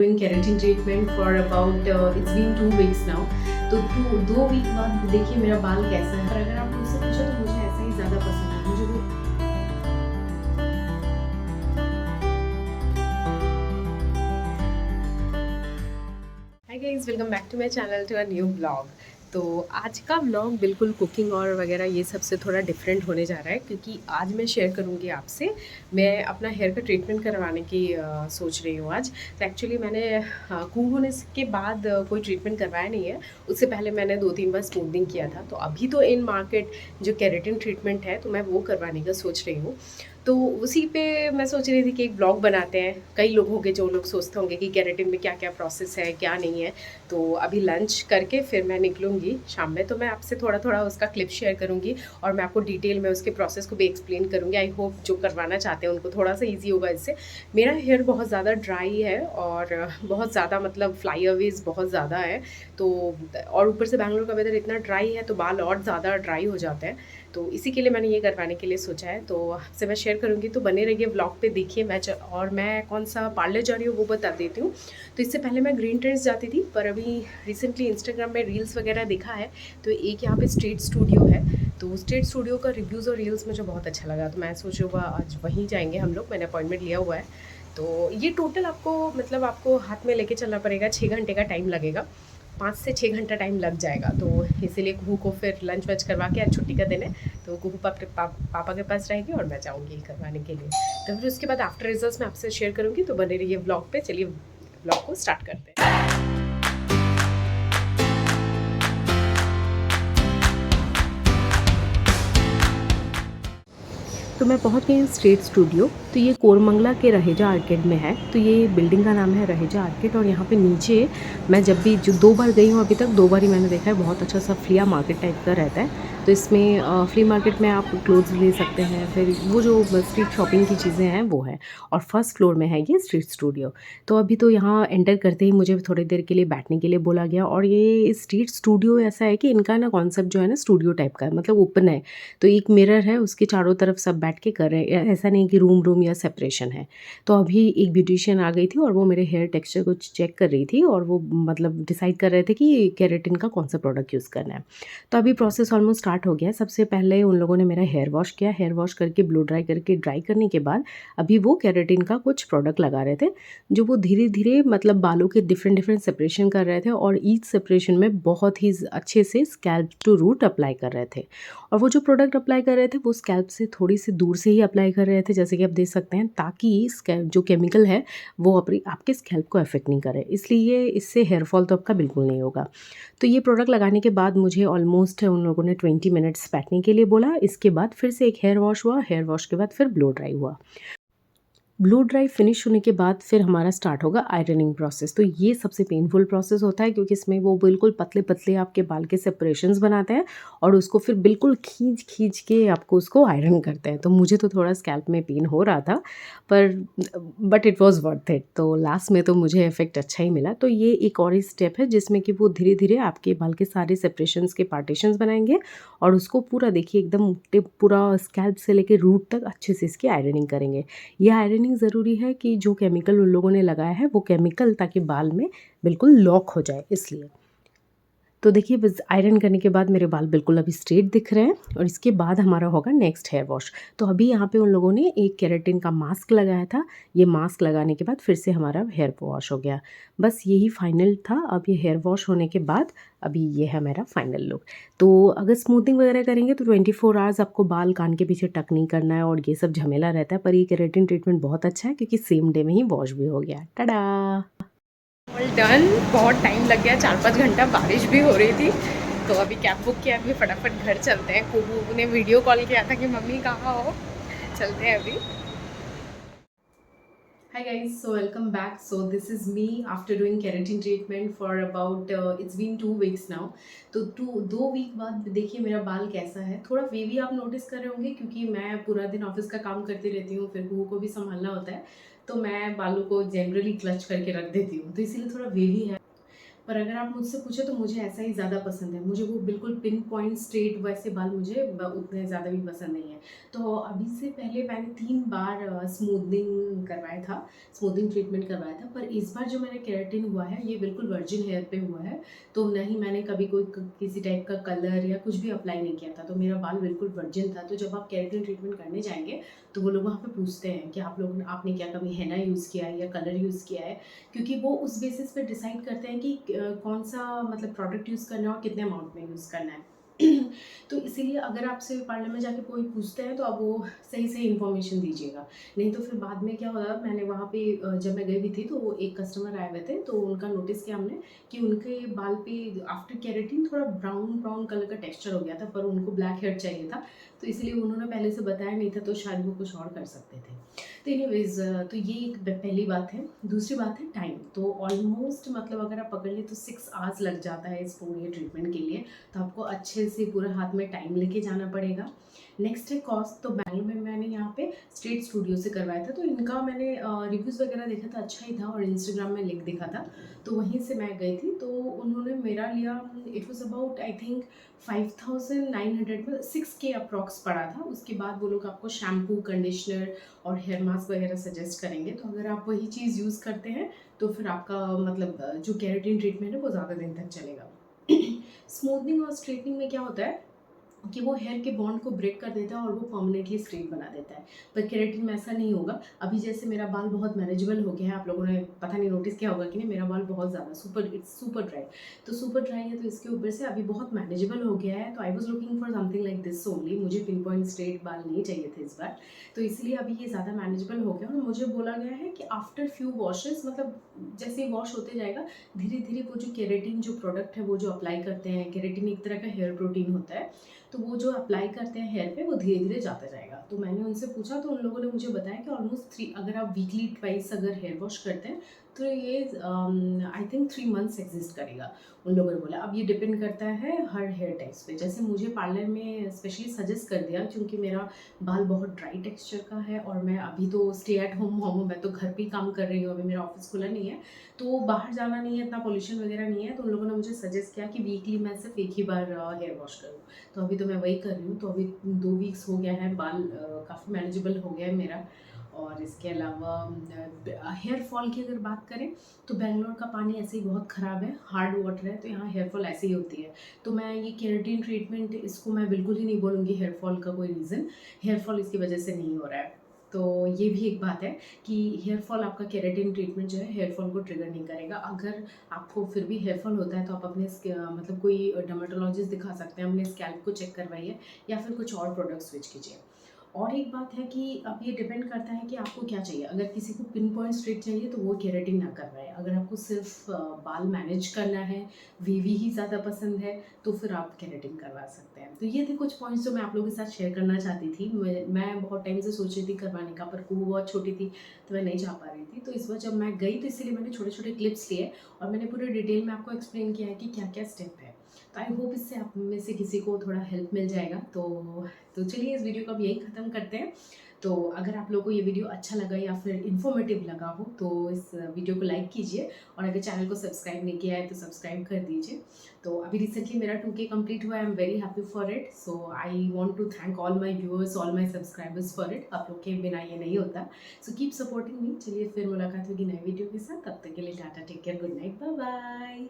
doing keratin treatment for about it's been 2 weeks now. तो 2 week बाद देखिए मेरा बाल कैसा है। पर अगर आप मुझसे पूछो तो मुझे ऐसा ही ज़्यादा पसंद है। मुझे वो hi guys, welcome back to my channel to a new blog. तो आज का ब्लॉग बिल्कुल कुकिंग और वगैरह ये सब से थोड़ा डिफरेंट होने जा रहा है, क्योंकि आज मैं शेयर करूँगी आपसे मैं अपना हेयर का ट्रीटमेंट करवाने की सोच रही हूँ आज। तो एक्चुअली मैंने कूल होने के बाद कोई ट्रीटमेंट करवाया नहीं है। उससे पहले मैंने 2-3 बार स्मूथनिंग किया था। तो अभी तो इन मार्केट जो केराटिन ट्रीटमेंट है तो मैं वो करवाने का सोच रही हूँ। तो उसी पे मैं सोच रही थी कि एक ब्लॉग बनाते हैं। कई लोग होंगे जो लोग सोचते होंगे कि केराटिन में क्या क्या प्रोसेस है क्या नहीं है। तो अभी लंच करके फिर मैं निकलूँगी शाम में, तो मैं आपसे थोड़ा थोड़ा उसका क्लिप शेयर करूँगी और मैं आपको डिटेल में उसके प्रोसेस को भी एक्सप्लेन करूँगी। आई होप जो करवाना चाहते हैं उनको थोड़ा सा ईजी होगा इससे। मेरा हेयर बहुत ज़्यादा ड्राई है और बहुत ज़्यादा मतलब फ्लाई अवेज बहुत ज़्यादा है। तो और ऊपर से बैंगलोर का वेदर इतना ड्राई है तो बाल और ज़्यादा ड्राई हो जाते हैं। तो इसी के लिए मैंने ये करवाने के लिए सोचा है। तो आपसे मैं शेयर करूँगी, तो बने रहिए व्लॉग पे, देखिए और मैं कौन सा पार्लर जा रही हूँ वो बता देती हूँ। तो इससे पहले मैं ग्रीन ट्रेंड्स जाती थी, पर अभी रिसेंटली इंस्टाग्राम में रील्स वगैरह देखा है तो एक यहाँ पे स्ट्रीट स्टूडियो है। तो स्ट्रीट स्टूडियो का रिव्यूज़ और रील्स मुझे बहुत अच्छा लगा, तो मैं सोच रही हूँ आज वहीं जाएंगे हम लोग। मैंने अपॉइंटमेंट लिया हुआ है। तो ये टोटल आपको हाथ में लेके चलना पड़ेगा, 6 घंटे का टाइम लगेगा। 5 से 6 घंटा टाइम लग जाएगा। तो इसीलिए कुहू को फिर लंच वंच करवा के, आज छुट्टी का दिन है तो कुहू पापा के पास रहेगी और मैं जाऊँगी करवाने के लिए। तो फिर उसके बाद आफ्टर रिजल्ट मैं आपसे शेयर करूँगी। तो बने रहिए ब्लॉग पे। चलिए ब्लॉग को स्टार्ट करते हैं। तो मैं पहुंच गई हूँ स्ट्रीट स्टूडियो। तो ये कोरमंगला के रहेजा आर्केड में है। तो ये बिल्डिंग का नाम है रहेजा आर्केड। और यहाँ पे नीचे मैं जब भी जो 2 बार गई हूँ अभी तक, 2 बार ही मैंने देखा है, बहुत अच्छा सा फ्लिया मार्केट टाइप का रहता है। तो इसमें फ्ली मार्केट में आप क्लोथ्स ले सकते हैं, फिर वो जो स्ट्रीट शॉपिंग की चीज़ें हैं वो है। और फर्स्ट फ्लोर में है ये स्ट्रीट स्टूडियो। तो अभी तो यहाँ एंटर करते ही मुझे थोड़ी देर के लिए बैठने के लिए बोला गया। और ये स्ट्रीट स्टूडियो ऐसा है कि इनका ना कॉन्सेप्ट जो है ना स्टूडियो टाइप का है, मतलब ओपन है। तो एक मिरर है, उसके चारों तरफ सब बैठ के कर रहे हैं। ऐसा नहीं कि रूम रूम या सेपरेशन है। तो अभी एक ब्यूटिशियन आ गई थी और वो मेरे हेयर टेक्सचर को चेक कर रही थी और वो मतलब डिसाइड कर रहे थे कि केराटिन का कौन सा प्रोडक्ट यूज़ करना है। तो अभी प्रोसेस ऑलमोस्ट स्टार्ट हो गया है। सबसे पहले उन लोगों ने मेरा हेयर वॉश किया, हेयर वॉश करके ब्लो ड्राई करके, ड्राई करने के बाद अभी वो केराटिन का कुछ प्रोडक्ट लगा रहे थे, जो वो धीरे धीरे मतलब बालों के डिफरेंट डिफरेंट सेपरेशन कर रहे थे और ईच सेपरेशन में बहुत ही अच्छे से स्कैल्प टू रूट अप्लाई कर रहे थे। और वो जो प्रोडक्ट अप्लाई कर रहे थे वो स्कैल्प से थोड़ी सी दूर से ही अप्लाई कर रहे थे, जैसे कि आप देख सकते हैं, ताकि स्कैल्प जो केमिकल है वो अपनी आपके स्कैल्प को अफेक्ट नहीं करे। इसलिए इससे हेयर फॉल तो आपका बिल्कुल नहीं होगा। तो ये प्रोडक्ट लगाने के बाद मुझे ऑलमोस्ट उन लोगों ने 20 मिनट्स बैठने के लिए बोला। इसके बाद फिर से एक हेयर वॉश हुआ, हेयर वॉश के बाद फिर ब्लो ड्राई हुआ। ब्लो ड्राई फिनिश होने के बाद फिर हमारा स्टार्ट होगा आयरनिंग प्रोसेस। तो ये सबसे पेनफुल प्रोसेस होता है, क्योंकि इसमें वो बिल्कुल पतले पतले आपके बाल के सेपरेशंस बनाते हैं और उसको फिर बिल्कुल खींच खींच के आपको उसको आयरन करते हैं। तो मुझे तो थोड़ा स्कैल्प में पेन हो रहा था, पर but it was worth it. तो लास्ट में तो मुझे इफेक्ट अच्छा ही मिला। तो ये एक और ही स्टेप है जिसमें कि वो धीरे धीरे आपके बाल के सारे सेपरेशंस के पार्टीशंस बनाएंगे और उसको पूरा देखिए एकदम पूरा स्कैल्प से लेके रूट तक अच्छे से इसकी आयरनिंग करेंगे। ये आयरनिंग ज़रूरी है कि जो केमिकल उन लोगों ने लगाया है वो केमिकल ताकि बाल में बिल्कुल लॉक हो जाए, इसलिए। तो देखिए बस आयरन करने के बाद मेरे बाल बिल्कुल अभी स्ट्रेट दिख रहे हैं और इसके बाद हमारा होगा नेक्स्ट हेयर वॉश। तो अभी यहाँ पे उन लोगों ने एक केराटिन का मास्क लगाया था। ये मास्क लगाने के बाद फिर से हमारा हेयर वॉश हो गया। बस यही फाइनल था। अब ये हेयर वॉश होने के बाद अभी ये है मेरा फाइनल लुक। तो अगर स्मूथिंग वगैरह करेंगे तो 24 आवर्स आपको बाल कान के पीछे टक नहीं करना है और ये सब झमेला रहता है। पर ये केराटिन ट्रीटमेंट बहुत अच्छा है क्योंकि सेम डे में ही वॉश भी हो गया। टाडा! All done. बहुत टाइम लग गया, 4-5 घंटा, बारिश भी हो रही थी। तो अभी कैब बुक किया, अभी फटाफट घर चलते हैं। कुहू ने वीडियो कॉल किया था कि मम्मी कहाँ हो, चलते हैं अभी। Hi guys, so welcome back. So this is me after doing keratin treatment for about it's been 2 weeks now. तो 2 वीक बाद देखिए मेरा बाल कैसा है। थोड़ा वेवी आप नोटिस कर रहे होंगे क्योंकि मैं पूरा दिन ऑफिस का काम करती रहती हूँ, फिर कुहू को भी संभालना होता है। तो मैं बालों को जनरली क्लच करके रख देती हूँ, तो इसीलिए थोड़ा वेवी है। पर अगर आप मुझसे पूछे तो मुझे ऐसा ही ज़्यादा पसंद है। मुझे वो बिल्कुल पिन पॉइंट स्ट्रेट वैसे बाल मुझे उतने ज़्यादा भी पसंद नहीं है। तो अभी से पहले मैंने 3 बार स्मूथनिंग करवाया था, स्मूथनिंग ट्रीटमेंट करवाया था, पर इस बार जो मेरा केराटिन हुआ है ये बिल्कुल वर्जिन हेयर पे हुआ है। तो ना ही मैंने कभी कोई किसी टाइप का कलर या कुछ भी अप्लाई नहीं किया था, तो मेरा बाल बिल्कुल वर्जिन था। तो जब आप केराटिन ट्रीटमेंट करने जाएंगे तो वो लोग वहाँ पे पूछते हैं कि आप लोग आपने क्या कभी हेना यूज़ किया है या कलर यूज़ किया है, क्योंकि वो उस बेसिस पे डिसाइड करते हैं कि कौन सा मतलब प्रोडक्ट यूज़ करना है और कितने अमाउंट में यूज़ करना है। तो इसीलिए अगर आपसे पार्लर में जाके कोई पूछते हैं तो आप वो सही सही इन्फॉर्मेशन दीजिएगा, नहीं तो फिर बाद में क्या होगा। मैंने वहाँ पे जब मैं गई हुई थी तो एक कस्टमर आए हुए थे, तो उनका नोटिस किया हमने कि उनके बाल पे आफ्टर केराटिन थोड़ा ब्राउन ब्राउन कलर का टेक्सचर हो गया था, पर उनको ब्लैक हेयर चाहिए था, तो इसलिए उन्होंने पहले से बताया नहीं था, तो शायद वो कुछ और कर सकते थे। तो एनीवेज़ तो ये एक पहली बात है। दूसरी बात है टाइम। तो ऑलमोस्ट मतलब अगर आप पकड़ लें तो 6 आवर्स लग जाता है इस पूरे ट्रीटमेंट के लिए, तो आपको अच्छे से पूरा हाथ में टाइम लेके जाना पड़ेगा। नेक्स्ट है कॉस्ट। तो बैंगलोर में मैंने यहाँ पे स्ट्रेट स्टूडियो से करवाया था, तो इनका मैंने रिव्यूज़ वगैरह देखा था, अच्छा ही था, और इंस्टाग्राम में लिंक देखा था, तो वहीं से मैं गई थी। तो उन्होंने मेरा लिया, it was about I think 5900 में 6K अप्रॉक्स पड़ा था। उसके बाद वो लोग आपको शैम्पू, कंडीशनर और हेयर मास्क वगैरह सजेस्ट करेंगे, तो अगर आप वही चीज़ यूज़ करते हैं तो फिर आपका मतलब जो केराटिन ट्रीटमेंट है वो ज़्यादा दिन तक चलेगा। स्मूथनिंग और स्ट्रेटनिंग में क्या होता है कि वो हेयर के बॉन्ड को ब्रेक कर देता है और वो परमानेंटली स्ट्रेट बना देता है, पर केराटिन में ऐसा नहीं होगा। अभी जैसे मेरा बाल बहुत मैनेजेबल हो गया है, आप लोगों ने पता नहीं नोटिस किया होगा कि नहीं, मेरा बाल बहुत ज़्यादा इट्स सुपर ड्राई। तो सुपर ड्राई है, तो इसके ऊपर से अभी बहुत मैनेजेबल हो गया है, तो I was looking for something like this only. मुझे पिन पॉइंट स्ट्रेट बाल नहीं चाहिए थे इस बार, तो इसलिए अभी ये ज़्यादा मैनेजेबल हो गया। और मुझे बोला गया है कि आफ्टर फ्यू वॉशेस, मतलब जैसे ही वॉश होते जाएगा धीरे धीरे वो जो केराटिन जो प्रोडक्ट है वो जो अप्लाई करते हैं, केराटिन एक तरह का हेयर प्रोटीन होता है, तो वो जो अप्लाई करते हैं हेयर पे वो धीरे धीरे जाता जाएगा। तो मैंने उनसे पूछा, तो उन लोगों ने मुझे बताया कि ऑलमोस्ट 3, अगर आप वीकली ट्वाइस अगर हेयर वॉश करते हैं तो ये आई थिंक 3 मंथ्स एग्जिस्ट करेगा, उन लोगों ने बोला। अब ये डिपेंड करता है हर हेयर टाइप्स पे। जैसे मुझे पार्लर में स्पेशली सजेस्ट कर दिया, क्योंकि मेरा बाल बहुत ड्राई टेक्सचर का है और मैं अभी तो स्टे एट होम मॉम हूँ, मैं तो घर पे ही काम कर रही हूँ, अभी मेरा ऑफिस खुला नहीं है, तो बाहर जाना नहीं है, इतना पॉल्यूशन वगैरह नहीं है, तो उन लोगों ने मुझे सजेस्ट किया कि वीकली मैं सिर्फ एक ही बार हेयर वॉश करूँ। तो अभी तो मैं वही कर रही हूँ। तो अभी 2 वीक्स हो गया है, बाल काफ़ी मैनेजेबल हो गया है मेरा। और इसके अलावा हेयर फॉल की अगर बात करें तो बेंगलोर का पानी ऐसे ही बहुत ख़राब है, हार्ड वाटर है, तो यहाँ हेयर फॉल ऐसे ही होती है। तो मैं ये केराटिन ट्रीटमेंट, इसको मैं बिल्कुल ही नहीं बोलूँगी हेयर फॉल का कोई रीज़न, हेयर फॉल इसकी वजह से नहीं हो रहा है। तो ये भी एक बात है कि हेयर फॉल, आपका केराटिन ट्रीटमेंट जो है हेयर फॉल को ट्रिगर नहीं करेगा। अगर आपको फिर भी हेयर फॉल होता है तो आप अपने मतलब कोई डर्मेटोलॉजिस्ट दिखा सकते हैं, अपने स्कैल्प को चेक करवाइए या फिर कुछ और प्रोडक्ट स्विच कीजिए। और एक बात है कि अब ये डिपेंड करता है कि आपको क्या चाहिए। अगर किसी को पिन पॉइंट स्ट्रेट चाहिए तो वो केराटिन ना करवाए। अगर आपको सिर्फ बाल मैनेज करना है, वीवी ही ज़्यादा पसंद है, तो फिर आप केराटिन करवा सकते हैं। तो ये थे कुछ पॉइंट्स जो मैं आप लोगों के साथ शेयर करना चाहती थी। मैं बहुत टाइम से सोच रही थी करवाने का, पर कुबू बहुत छोटी थी तो मैं नहीं जा पा रही थी। तो इस बार जब मैं गई तो इसीलिए मैंने छोटे छोटे क्लिप्स लिए और मैंने पूरे डिटेल में आपको एक्सप्लेन किया है कि क्या क्या स्टेप है। तो आई होप इससे आप में से किसी को थोड़ा हेल्प मिल जाएगा। तो चलिए इस वीडियो को अब यही ख़त्म करते हैं। तो अगर आप लोगों को ये वीडियो अच्छा लगा या फिर इन्फॉर्मेटिव लगा हो तो इस वीडियो को लाइक कीजिए, और अगर चैनल को सब्सक्राइब नहीं किया है तो सब्सक्राइब कर दीजिए। तो अभी रिसेंटली मेरा 2K कंप्लीट हुआ है, I am very happy for it. So I want to thank all my viewers, all my subscribers for it. आप लोग के बिना ये नहीं होता। So keep supporting me. चलिए फिर मुलाकात होगी नए वीडियो के साथ, तब तक के लिए tata, take care, good night, bye bye.